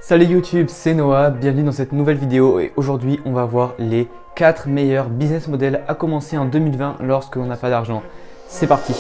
Salut YouTube, c'est Noah, bienvenue dans cette nouvelle vidéo et aujourd'hui on va voir les 4 meilleurs business models à commencer en 2020 lorsque l'on n'a pas d'argent. C'est parti!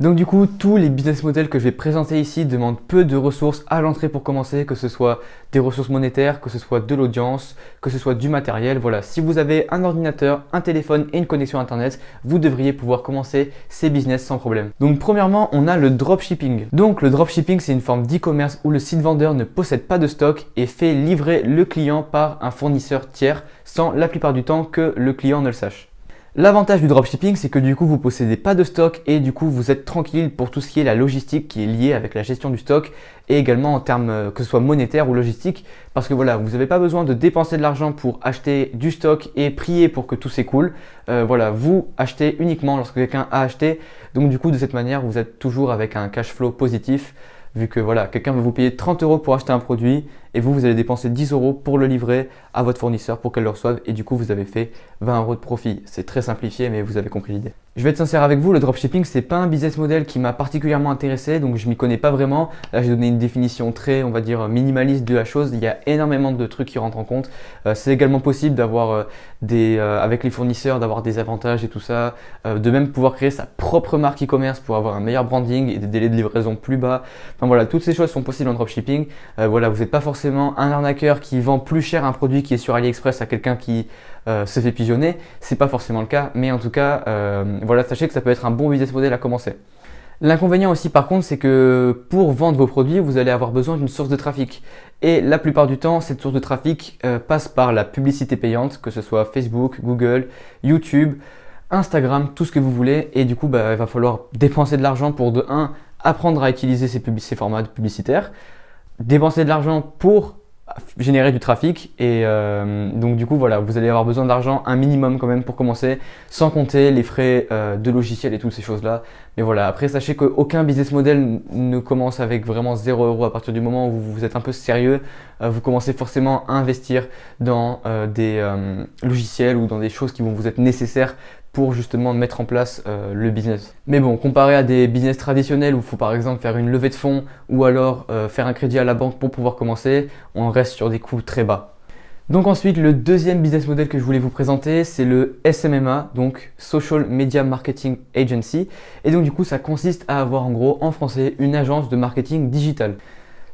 Donc du coup, tous les business models que je vais présenter ici demandent peu de ressources à l'entrée pour commencer, que ce soit des ressources monétaires, que ce soit de l'audience, que ce soit du matériel. Voilà, si vous avez un ordinateur, un téléphone et une connexion internet, vous devriez pouvoir commencer ces business sans problème. Donc premièrement, on a le dropshipping. Donc le dropshipping, c'est une forme d'e-commerce où le site vendeur ne possède pas de stock et fait livrer le client par un fournisseur tiers sans la plupart du temps que le client ne le sache. L'avantage du dropshipping, c'est que du coup, vous ne possédez pas de stock et du coup, vous êtes tranquille pour tout ce qui est la logistique qui est liée avec la gestion du stock et également en termes que ce soit monétaire ou logistique parce que voilà, vous n'avez pas besoin de dépenser de l'argent pour acheter du stock et prier pour que tout s'écoule. Voilà, vous achetez uniquement lorsque quelqu'un a acheté. Donc du coup, de cette manière, vous êtes toujours avec un cash flow positif vu que voilà, quelqu'un va vous payer 30 € pour acheter un produit et vous allez dépenser 10 € pour le livrer à votre fournisseur pour qu'elle le reçoive et du coup vous avez fait 20 € de profit. C'est très simplifié mais vous avez compris l'idée. Je vais être sincère avec vous, le dropshipping c'est pas un business model qui m'a particulièrement intéressé donc je m'y connais pas vraiment. Là j'ai donné une définition très on va dire minimaliste de la chose, il y a énormément de trucs qui rentrent en compte. C'est également possible d'avoir avec les fournisseurs d'avoir des avantages et tout ça, de même pouvoir créer sa propre marque e-commerce pour avoir un meilleur branding et des délais de livraison plus bas. Enfin voilà, toutes ces choses sont possibles en dropshipping. Voilà, vous n'êtes pas forcément un arnaqueur qui vend plus cher un produit qui est sur AliExpress à quelqu'un qui se fait pigeonner. C'est pas forcément le cas, mais en tout cas, voilà, sachez que ça peut être un bon business model à commencer. L'inconvénient aussi par contre, c'est que pour vendre vos produits, vous allez avoir besoin d'une source de trafic. Et la plupart du temps, cette source de trafic passe par la publicité payante, que ce soit Facebook, Google, YouTube, Instagram, tout ce que vous voulez. Et du coup, il va falloir dépenser de l'argent pour de 1, apprendre à utiliser ces formats publicitaires, dépenser de l'argent pour générer du trafic et donc du coup voilà, vous allez avoir besoin d'argent un minimum quand même pour commencer, sans compter les frais de logiciel et toutes ces choses là. Mais voilà, après sachez qu'aucun business model ne commence avec vraiment 0 € à partir du moment où vous êtes un peu sérieux. Vous commencez forcément à investir dans des logiciels ou dans des choses qui vont vous être nécessaires pour justement mettre en place le business. Mais bon, comparé à des business traditionnels où il faut par exemple faire une levée de fonds ou alors faire un crédit à la banque pour pouvoir commencer, on reste sur des coûts très bas. Donc ensuite, le deuxième business model que je voulais vous présenter, c'est le SMMA, donc Social Media Marketing Agency. Et donc du coup, ça consiste à avoir en gros en français une agence de marketing digital.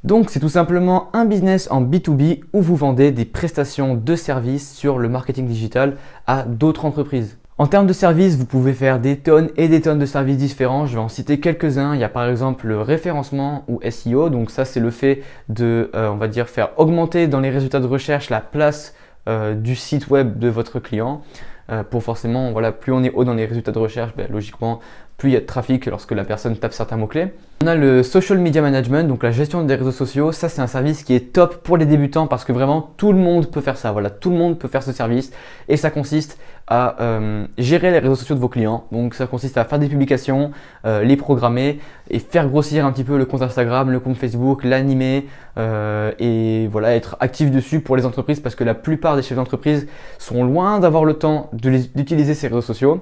Donc c'est tout simplement un business en B2B où vous vendez des prestations de services sur le marketing digital à d'autres entreprises. En termes de services, vous pouvez faire des tonnes et des tonnes de services différents. Je vais en citer quelques-uns. Il y a par exemple le référencement ou SEO. Donc ça, c'est le fait de, on va dire, faire augmenter dans les résultats de recherche la place du site web de votre client. Pour forcément, voilà, plus on est haut dans les résultats de recherche, logiquement, plus il y a de trafic lorsque la personne tape certains mots-clés. On a le social media management, donc la gestion des réseaux sociaux. Ça, c'est un service qui est top pour les débutants parce que vraiment tout le monde peut faire ça. Voilà, tout le monde peut faire ce service et ça consiste à gérer les réseaux sociaux de vos clients. Donc ça consiste à faire des publications, les programmer et faire grossir un petit peu le compte Instagram, le compte Facebook, l'animer et voilà, être actif dessus pour les entreprises parce que la plupart des chefs d'entreprise sont loin d'avoir le temps d'utiliser ces réseaux sociaux.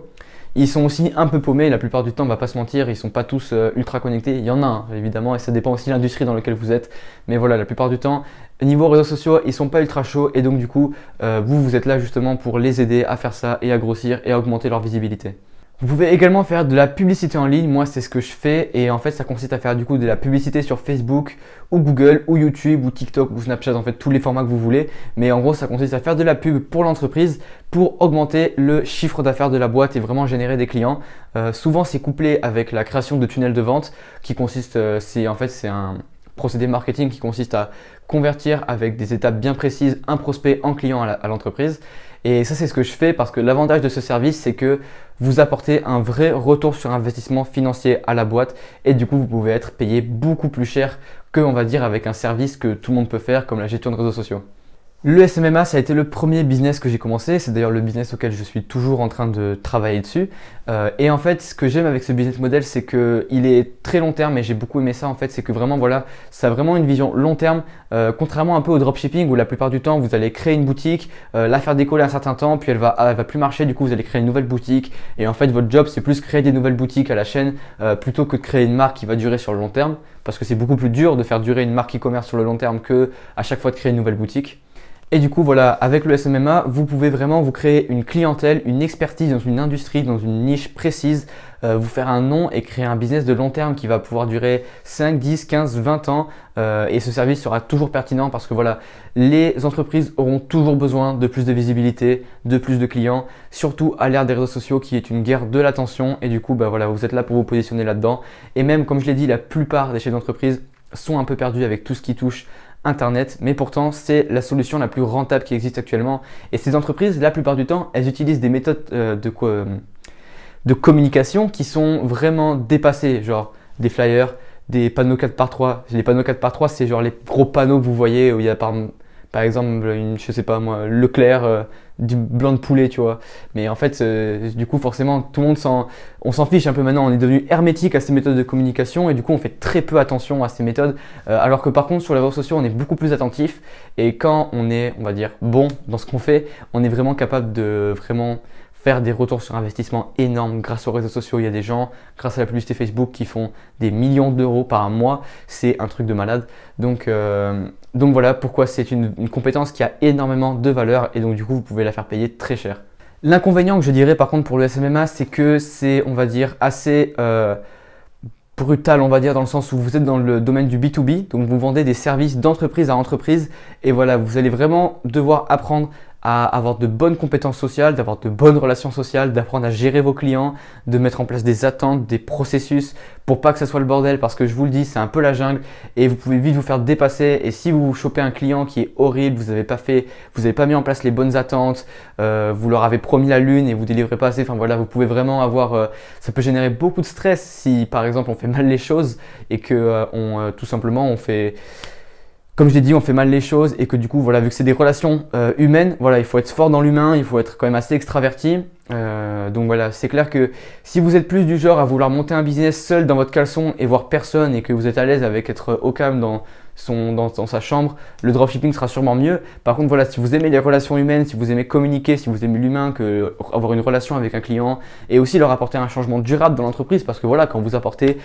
Ils sont aussi un peu paumés, la plupart du temps, on va pas se mentir, ils sont pas tous ultra connectés. Il y en a un, évidemment, et ça dépend aussi de l'industrie dans laquelle vous êtes. Mais voilà, la plupart du temps, niveau réseaux sociaux, ils sont pas ultra chauds et donc du coup, vous êtes là justement pour les aider à faire ça et à grossir et à augmenter leur visibilité. Vous pouvez également faire de la publicité en ligne, moi c'est ce que je fais et en fait ça consiste à faire du coup de la publicité sur Facebook ou Google ou YouTube ou TikTok ou Snapchat, en fait tous les formats que vous voulez. Mais en gros ça consiste à faire de la pub pour l'entreprise pour augmenter le chiffre d'affaires de la boîte et vraiment générer des clients. Souvent c'est couplé avec la création de tunnels de vente qui consiste, c'est un procédé marketing qui consiste à convertir avec des étapes bien précises un prospect en client à l'entreprise. Et ça, c'est ce que je fais parce que l'avantage de ce service, c'est que vous apportez un vrai retour sur investissement financier à la boîte et du coup, vous pouvez être payé beaucoup plus cher que, on va dire, avec un service que tout le monde peut faire comme la gestion de réseaux sociaux. Le SMMA, ça a été le premier business que j'ai commencé. C'est d'ailleurs le business auquel je suis toujours en train de travailler dessus. Et en fait, ce que j'aime avec ce business model, c'est qu'il est très long terme et j'ai beaucoup aimé ça en fait. C'est que vraiment, voilà, ça a vraiment une vision long terme. Contrairement un peu au dropshipping où la plupart du temps, vous allez créer une boutique, la faire décoller un certain temps, puis elle va plus marcher. Du coup, vous allez créer une nouvelle boutique. Et en fait, votre job, c'est plus créer des nouvelles boutiques à la chaîne plutôt que de créer une marque qui va durer sur le long terme. Parce que c'est beaucoup plus dur de faire durer une marque e-commerce sur le long terme que à chaque fois de créer une nouvelle boutique. Et du coup, voilà, avec le SMMA, vous pouvez vraiment vous créer une clientèle, une expertise dans une industrie, dans une niche précise, vous faire un nom et créer un business de long terme qui va pouvoir durer 5, 10, 15, 20 ans. Et ce service sera toujours pertinent parce que voilà, les entreprises auront toujours besoin de plus de visibilité, de plus de clients, surtout à l'ère des réseaux sociaux qui est une guerre de l'attention. Et du coup, bah voilà, vous êtes là pour vous positionner là-dedans. Et même, comme je l'ai dit, la plupart des chefs d'entreprise sont un peu perdus avec tout ce qui touche Internet, mais pourtant c'est la solution la plus rentable qui existe actuellement. Et ces entreprises, la plupart du temps, elles utilisent des méthodes de communication qui sont vraiment dépassées, genre des flyers, des panneaux 4x3. Les panneaux 4x3, c'est genre les gros panneaux que vous voyez où il y a par exemple, je sais pas moi, Leclerc, du blanc de poulet, tu vois. Mais en fait, du coup, forcément, tout le monde on s'en fiche un peu maintenant. On est devenu hermétique à ces méthodes de communication et du coup, on fait très peu attention à ces méthodes. Alors que par contre, sur les réseaux sociaux, on est beaucoup plus attentif. Et quand on est, on va dire, bon dans ce qu'on fait, on est vraiment capable de vraiment faire des retours sur investissement énormes grâce aux réseaux sociaux. Il y a des gens, grâce à la publicité Facebook, qui font des millions d'euros par mois. C'est un truc de malade. Donc voilà pourquoi c'est une compétence qui a énormément de valeur et donc du coup, vous pouvez la faire payer très cher. L'inconvénient que je dirais par contre pour le SMMA, c'est que c'est, on va dire, assez brutal, on va dire, dans le sens où vous êtes dans le domaine du B2B, donc vous vendez des services d'entreprise à entreprise et voilà, vous allez vraiment devoir apprendre à avoir de bonnes compétences sociales, d'avoir de bonnes relations sociales, d'apprendre à gérer vos clients, de mettre en place des attentes, des processus pour pas que ça soit le bordel parce que je vous le dis, c'est un peu la jungle et vous pouvez vite vous faire dépasser et si vous chopez un client qui est horrible, vous n'avez pas mis en place les bonnes attentes, vous leur avez promis la lune et vous délivrez pas assez, enfin voilà, vous pouvez vraiment avoir, ça peut générer beaucoup de stress si par exemple on fait mal les choses et que tout simplement on fait… Comme je l'ai dit, on fait mal les choses et que du coup, voilà, vu que c'est des relations humaines, voilà, il faut être fort dans l'humain, il faut être quand même assez extraverti. Donc voilà, c'est clair que si vous êtes plus du genre à vouloir monter un business seul dans votre caleçon et voir personne et que vous êtes à l'aise avec être au calme dans sa chambre, le dropshipping sera sûrement mieux. Par contre, voilà, si vous aimez les relations humaines, si vous aimez communiquer, si vous aimez l'humain, avoir une relation avec un client et aussi leur apporter un changement durable dans l'entreprise parce que voilà, quand vous apportez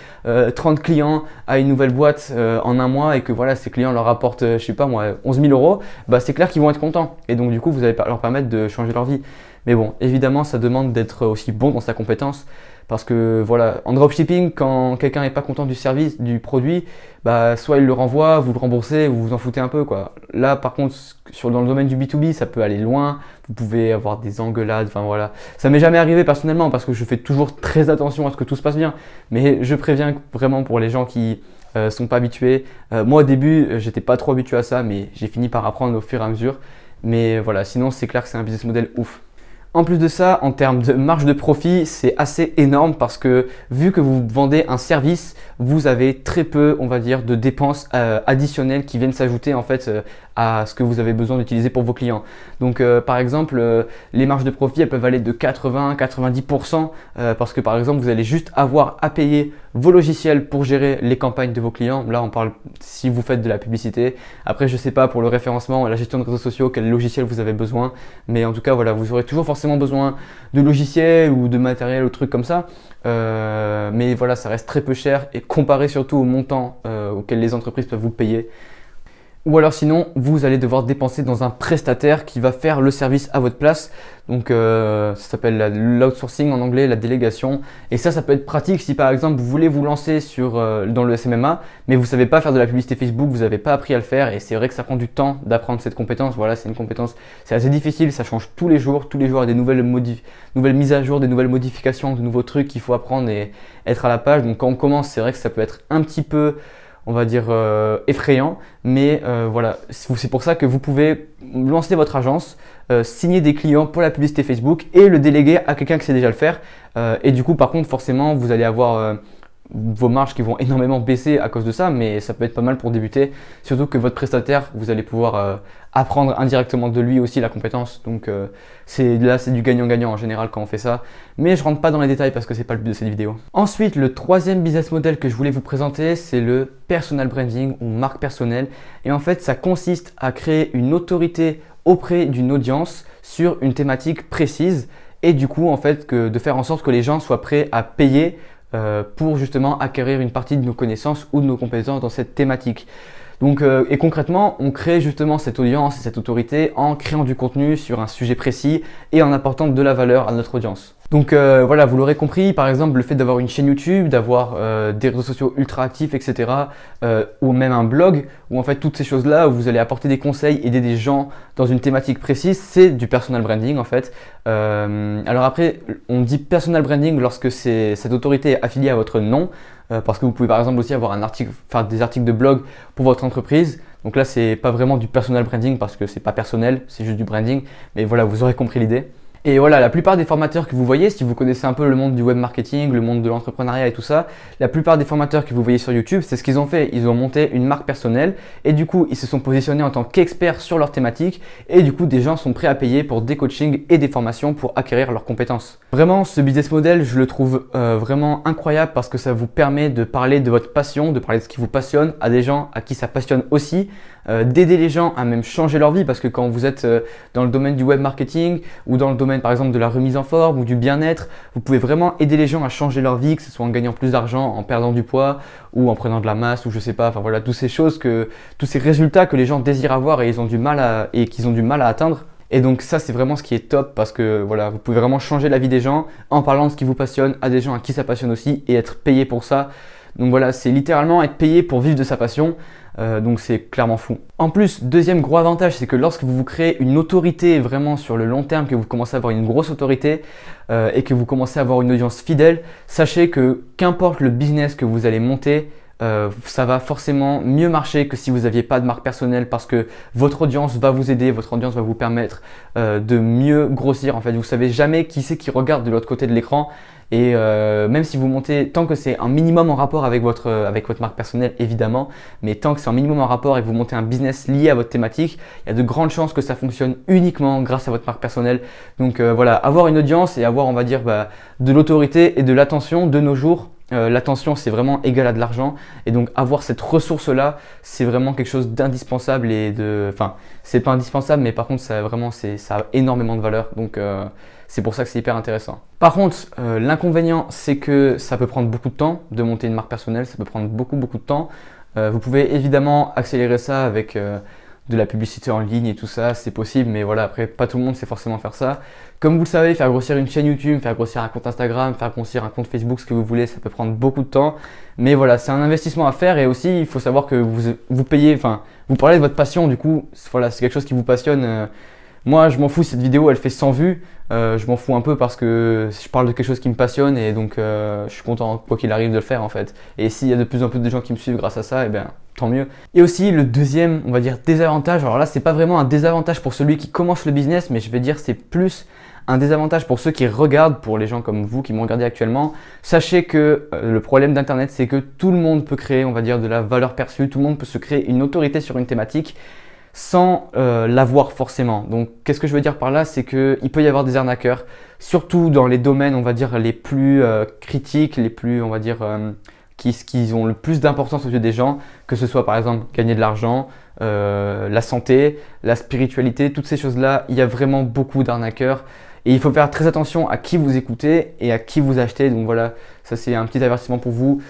30 clients à une nouvelle boîte en un mois et que voilà, ces clients leur apportent, je sais pas moi, 11 000 euros, bah, c'est clair qu'ils vont être contents et donc du coup, vous allez leur permettre de changer leur vie. Mais bon, évidemment, ça demande d'être aussi bon dans sa compétence. Parce que voilà, en dropshipping, quand quelqu'un n'est pas content du service, du produit, bah, soit il le renvoie, vous le remboursez, vous vous en foutez un peu, quoi. Là, par contre, dans le domaine du B2B, ça peut aller loin. Vous pouvez avoir des engueulades, enfin voilà. Ça m'est jamais arrivé personnellement parce que je fais toujours très attention à ce que tout se passe bien. Mais je préviens vraiment pour les gens qui sont pas habitués. Moi, au début, j'étais pas trop habitué à ça, mais j'ai fini par apprendre au fur et à mesure. Mais voilà, sinon, c'est clair que c'est un business model ouf. En plus de ça, en termes de marge de profit, c'est assez énorme parce que vu que vous vendez un service, vous avez très peu, on va dire, de dépenses additionnelles qui viennent s'ajouter en fait à ce que vous avez besoin d'utiliser pour vos clients. Donc par exemple, les marges de profit, elles peuvent aller de 80-90% parce que par exemple, vous allez juste avoir à payer vos logiciels pour gérer les campagnes de vos clients. Là, on parle si vous faites de la publicité. Après, je ne sais pas pour le référencement, la gestion de réseaux sociaux, quel logiciel vous avez besoin. Mais en tout cas, voilà, vous aurez toujours forcément besoin de logiciels ou de matériel ou trucs comme ça. Mais voilà, ça reste très peu cher et comparé surtout au montant auquel les entreprises peuvent vous payer. Ou alors sinon, vous allez devoir dépenser dans un prestataire qui va faire le service à votre place. Donc ça s'appelle l'outsourcing en anglais, la délégation. Et ça peut être pratique si par exemple vous voulez vous lancer dans le SMMA, mais vous ne savez pas faire de la publicité Facebook, vous n'avez pas appris à le faire. Et c'est vrai que ça prend du temps d'apprendre cette compétence. Voilà, c'est une compétence, c'est assez difficile, ça change tous les jours. Tous les jours, il y a des nouvelles mises à jour, des nouvelles modifications, de nouveaux trucs qu'il faut apprendre et être à la page. Donc quand on commence, c'est vrai que ça peut être un petit peu, on va dire, effrayant, mais voilà, c'est pour ça que vous pouvez lancer votre agence, signer des clients pour la publicité Facebook et le déléguer à quelqu'un qui sait déjà le faire. Et du coup, par contre, forcément, vous allez avoir vos marges qui vont énormément baisser à cause de ça, mais ça peut être pas mal pour débuter. Surtout que votre prestataire, vous allez pouvoir apprendre indirectement de lui aussi la compétence. Donc c'est du gagnant-gagnant en général quand on fait ça. Mais je rentre pas dans les détails parce que c'est pas le but de cette vidéo. Ensuite, le troisième business model que je voulais vous présenter, c'est le personal branding ou marque personnelle. Et en fait, ça consiste à créer une autorité auprès d'une audience sur une thématique précise et du coup en fait de faire en sorte que les gens soient prêts à payer pour justement acquérir une partie de nos connaissances ou de nos compétences dans cette thématique. Donc, et concrètement, on crée justement cette audience et cette autorité en créant du contenu sur un sujet précis et en apportant de la valeur à notre audience. Donc voilà, vous l'aurez compris, par exemple le fait d'avoir une chaîne YouTube, d'avoir des réseaux sociaux ultra actifs, etc. Ou même un blog, où en fait toutes ces choses-là, où vous allez apporter des conseils, aider des gens dans une thématique précise, c'est du personal branding en fait. Alors après, on dit personal branding lorsque cette autorité est affiliée à votre nom, parce que vous pouvez par exemple aussi avoir faire des articles de blog pour votre entreprise. Donc là, c'est pas vraiment du personal branding parce que c'est pas personnel, c'est juste du branding. Mais voilà, vous aurez compris l'idée. Et voilà, la plupart des formateurs que vous voyez, si vous connaissez un peu le monde du web marketing, le monde de l'entrepreneuriat et tout ça, la plupart des formateurs que vous voyez sur YouTube, c'est ce qu'ils ont fait. Ils ont monté une marque personnelle et du coup, ils se sont positionnés en tant qu'experts sur leur thématique et du coup, des gens sont prêts à payer pour des coachings et des formations pour acquérir leurs compétences. Vraiment, ce business model, je le trouve vraiment incroyable parce que ça vous permet de parler de votre passion, de parler de ce qui vous passionne à des gens à qui ça passionne aussi, d'aider les gens à même changer leur vie parce que quand vous êtes dans le domaine du web marketing ou dans le domaine par exemple de la remise en forme ou du bien-être, vous pouvez vraiment aider les gens à changer leur vie, que ce soit en gagnant plus d'argent, en perdant du poids ou en prenant de la masse ou je sais pas, enfin voilà, toutes ces résultats que les gens désirent avoir et qu'ils ont du mal à atteindre. Et donc ça c'est vraiment ce qui est top parce que voilà, vous pouvez vraiment changer la vie des gens en parlant de ce qui vous passionne à des gens à qui ça passionne aussi et être payé pour ça. Donc voilà, c'est littéralement être payé pour vivre de sa passion. Donc c'est clairement fou. En plus, deuxième gros avantage, c'est que lorsque vous créez une autorité vraiment sur le long terme, que vous commencez à avoir une grosse autorité et que vous commencez à avoir une audience fidèle, sachez que qu'importe le business que vous allez monter, ça va forcément mieux marcher que si vous n'aviez pas de marque personnelle parce que votre audience va vous aider, votre audience va vous permettre de mieux grossir. En fait, vous savez jamais qui c'est qui regarde de l'autre côté de l'écran. Et même si vous montez, tant que c'est un minimum en rapport avec votre marque personnelle évidemment, mais tant que c'est un minimum en rapport et que vous montez un business lié à votre thématique, il y a de grandes chances que ça fonctionne uniquement grâce à votre marque personnelle. Donc voilà, avoir une audience et avoir on va dire de l'autorité et de l'attention de nos jours. L'attention c'est vraiment égal à de l'argent et donc avoir cette ressource là c'est vraiment quelque chose d'indispensable c'est pas indispensable mais par contre ça a énormément de valeur donc c'est pour ça que c'est hyper intéressant. Par contre l'inconvénient c'est que ça peut prendre beaucoup de temps de monter une marque personnelle, ça peut prendre beaucoup de temps. Vous pouvez évidemment accélérer ça avec de la publicité en ligne et tout ça, c'est possible, mais voilà, après, pas tout le monde sait forcément faire ça. Comme vous le savez, faire grossir une chaîne YouTube, faire grossir un compte Instagram, faire grossir un compte Facebook, ce que vous voulez, ça peut prendre beaucoup de temps. Mais voilà, c'est un investissement à faire et aussi, il faut savoir que vous payez, vous parlez de votre passion, du coup, voilà, c'est quelque chose qui vous passionne. Moi, je m'en fous si cette vidéo, elle fait 100 vues. Je m'en fous un peu parce que je parle de quelque chose qui me passionne et donc je suis content, quoi qu'il arrive, de le faire en fait. Et s'il y a de plus en plus de gens qui me suivent grâce à ça, eh bien, tant mieux. Et aussi, le deuxième, on va dire, désavantage. Alors là, c'est pas vraiment un désavantage pour celui qui commence le business, mais je vais dire c'est plus un désavantage pour ceux qui regardent, pour les gens comme vous qui m'ont regardé actuellement. Sachez que le problème d'Internet, c'est que tout le monde peut créer, on va dire, de la valeur perçue. Tout le monde peut se créer une autorité sur une thématique sans l'avoir forcément. Donc qu'est-ce que je veux dire par là, c'est qu'il peut y avoir des arnaqueurs, surtout dans les domaines on va dire les plus critiques, les plus on va dire qui ont le plus d'importance aux yeux des gens, que ce soit par exemple gagner de l'argent, la santé, la spiritualité, toutes ces choses-là, il y a vraiment beaucoup d'arnaqueurs. Et il faut faire très attention à qui vous écoutez et à qui vous achetez. Donc voilà, ça c'est un petit avertissement pour vous.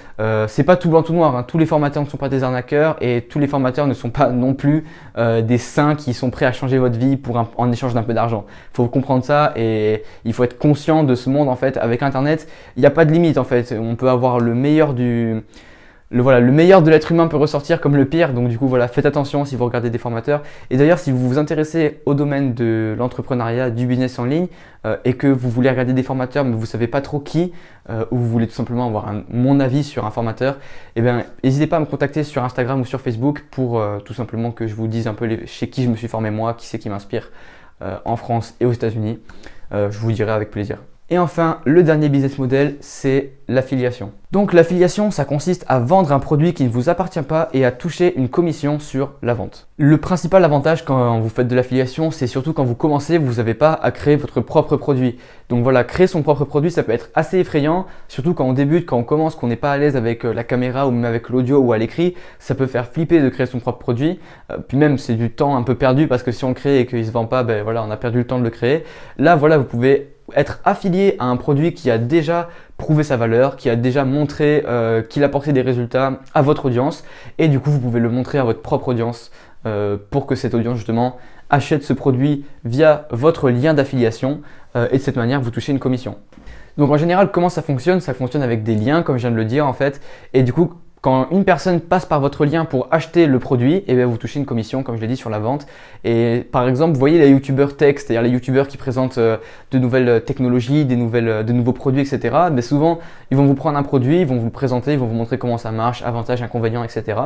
C'est pas tout blanc tout noir, hein. Tous les formateurs ne sont pas des arnaqueurs et tous les formateurs ne sont pas non plus des saints qui sont prêts à changer votre vie en échange d'un peu d'argent. Il faut comprendre ça et il faut être conscient de ce monde en fait. Avec Internet, il n'y a pas de limite en fait. On peut avoir le meilleur le meilleur de l'être humain peut ressortir comme le pire, donc du coup voilà, faites attention si vous regardez des formateurs. Et d'ailleurs, si vous vous intéressez au domaine de l'entrepreneuriat, du business en ligne et que vous voulez regarder des formateurs mais vous ne savez pas trop qui ou vous voulez tout simplement avoir mon avis sur un formateur, eh bien n'hésitez pas à me contacter sur Instagram ou sur Facebook pour tout simplement que je vous dise un peu chez qui je me suis formé moi, qui c'est qui m'inspire en France et aux États-Unis. Je vous dirai avec plaisir. Et enfin, le dernier business model, c'est l'affiliation. Donc l'affiliation, ça consiste à vendre un produit qui ne vous appartient pas et à toucher une commission sur la vente. Le principal avantage quand vous faites de l'affiliation, c'est surtout quand vous commencez, vous n'avez pas à créer votre propre produit. Donc voilà, créer son propre produit, ça peut être assez effrayant, surtout quand on débute, quand on commence, qu'on n'est pas à l'aise avec la caméra ou même avec l'audio ou à l'écrit, ça peut faire flipper de créer son propre produit. Puis même, c'est du temps un peu perdu parce que si on le crée et qu'il ne se vend pas, ben voilà, on a perdu le temps de le créer. Là, voilà, vous pouvez être affilié à un produit qui a déjà prouvé sa valeur, qui a déjà montré qu'il apportait des résultats à votre audience et du coup vous pouvez le montrer à votre propre audience pour que cette audience justement achète ce produit via votre lien d'affiliation et de cette manière vous touchez une commission. Donc en général comment ça fonctionne? Ça fonctionne avec des liens comme je viens de le dire en fait et du coup quand une personne passe par votre lien pour acheter le produit, et bien vous touchez une commission, comme je l'ai dit, sur la vente. Et par exemple, vous voyez les youtubeurs tech, c'est-à-dire les youtubeurs qui présentent de nouvelles technologies, de nouveaux produits, etc. Mais souvent, ils vont vous prendre un produit, ils vont vous le présenter, ils vont vous montrer comment ça marche, avantages, inconvénients, etc.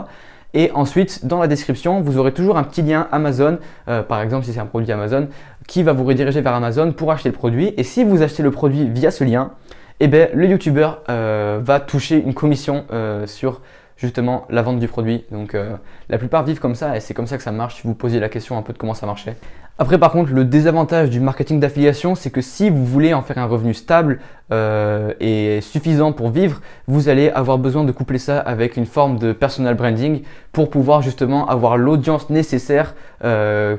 Et ensuite, dans la description, vous aurez toujours un petit lien Amazon, par exemple si c'est un produit Amazon, qui va vous rediriger vers Amazon pour acheter le produit. Et si vous achetez le produit via ce lien, eh bien, le youtubeur va toucher une commission sur justement la vente du produit. Donc la plupart vivent comme ça et c'est comme ça que ça marche si vous posiez la question un peu de comment ça marchait. Après par contre, le désavantage du marketing d'affiliation, c'est que si vous voulez en faire un revenu stable et suffisant pour vivre, vous allez avoir besoin de coupler ça avec une forme de personal branding pour pouvoir justement avoir l'audience nécessaire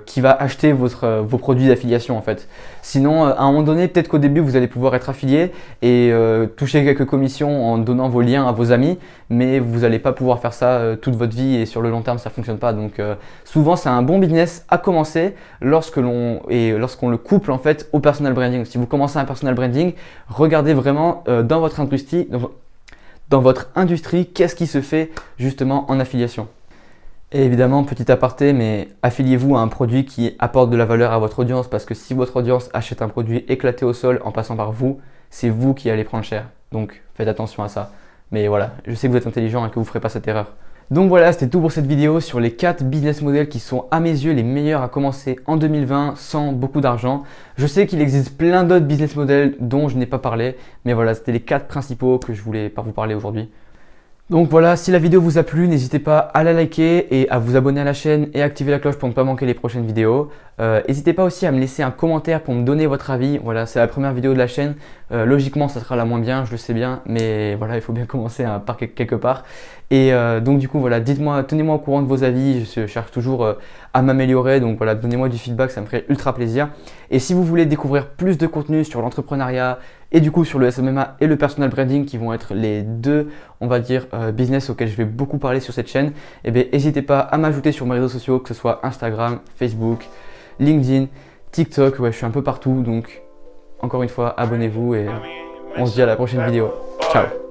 qui va acheter vos produits d'affiliation en fait. Sinon, à un moment donné, peut-être qu'au début, vous allez pouvoir être affilié et toucher quelques commissions en donnant vos liens à vos amis, mais vous n'allez pas pouvoir faire ça toute votre vie et sur le long terme, ça ne fonctionne pas. Donc souvent, c'est un bon business à commencer lorsqu'on le couple en fait au personal branding. Si vous commencez un personal branding, regardez vraiment dans votre industrie, qu'est-ce qui se fait justement en affiliation. Et évidemment, petit aparté, mais affiliez-vous à un produit qui apporte de la valeur à votre audience parce que si votre audience achète un produit éclaté au sol en passant par vous, c'est vous qui allez prendre cher. Donc faites attention à ça. Mais voilà, je sais que vous êtes intelligent et que vous ne ferez pas cette erreur. Donc voilà, c'était tout pour cette vidéo sur les 4 business models qui sont à mes yeux les meilleurs à commencer en 2020 sans beaucoup d'argent. Je sais qu'il existe plein d'autres business models dont je n'ai pas parlé, mais voilà, c'était les 4 principaux que je voulais vous parler aujourd'hui. Donc voilà, si la vidéo vous a plu, n'hésitez pas à la liker et à vous abonner à la chaîne et activer la cloche pour ne pas manquer les prochaines vidéos. N'hésitez pas aussi à me laisser un commentaire pour me donner votre avis. Voilà, c'est la première vidéo de la chaîne. Logiquement, ça sera la moins bien, je le sais bien, mais voilà, il faut bien commencer par quelque part. Et donc du coup, voilà, dites-moi, tenez-moi au courant de vos avis. Je cherche toujours à m'améliorer, donc voilà, donnez-moi du feedback, ça me ferait ultra plaisir. Et si vous voulez découvrir plus de contenu sur l'entrepreneuriat et du coup sur le SMMA et le personal branding qui vont être les deux, on va dire, business auxquels je vais beaucoup parler sur cette chaîne, eh bien, n'hésitez pas à m'ajouter sur mes réseaux sociaux, que ce soit Instagram, Facebook, LinkedIn, TikTok, ouais, je suis un peu partout, donc encore une fois, abonnez-vous et on se dit à la prochaine vidéo. Ciao!